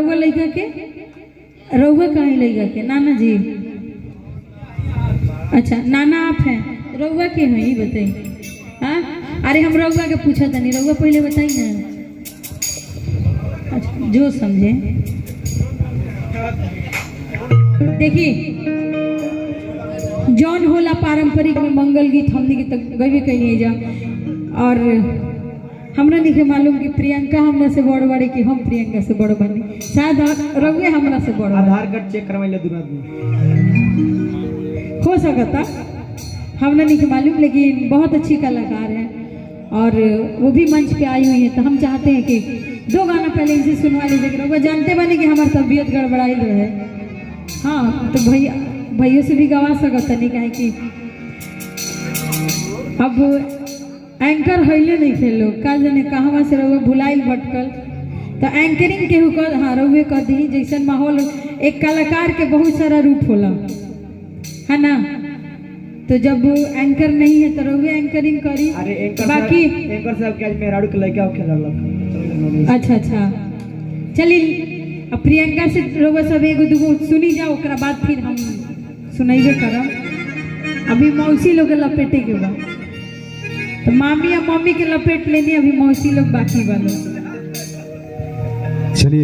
रउआ लड़का के रउआ कहीं लड़का के नाना जी। अच्छा नाना आप हैं, रउआ के हैं ये बताइए। हाँ अरे हम रउआ के पूछा था नहीं, रउआ पहले बताई ना। अच्छा जो समझे। देखिए जौन होला पारंपरिक में मंगल गीत हमने के तक गवे कहीं जा, और हमरा नहीं मालूम कि प्रियंका हमरा से बड़ बड़ी कि हम प्रियंका से बड़ बनी, शायद रउए हमरा से बड़। आधार कार्ड चेक करवाइले दूर आदमी हो सकता, हमरा नहीं मालूम, लेकिन बहुत अच्छी कलाकार है और वो भी मंच पे आई हुई है। तो हम चाहते हैं कि 2 गाना पहले इनसे सुनवा लीजिए। वो जानते बने कि हमारी तबीयत गड़बड़ाई रहे। हाँ तो भैया से भी गवा सकता नहीं, कहे कि अब एंकर हईले नहीं थे लोग का जाने कहाँ से रहुए भुलाइल भटकल। तो एंकरिंग के हुकर हाँ रहुए कर दी। जैसा माहौल एक कलाकार के बहुत सारा रूप होला है ना, तो जब एंकर नहीं है तो रहुए एंकरिंग करी। अरे एंकर बाकी एंकर साहब के आज मेहरारू के लड़का खेललक। अच्छा चलिए अब प्रियंका से रउआ सब एगो दूगो सुनी जाओ, ओकरा बाद फिर हम सुनाइबे करब। अभी मौसी लोग के लपेटे के बाद तो मामी या मम्मी के लपेट लेनी, अभी मौसी लोग बाकी वाले। चलिए।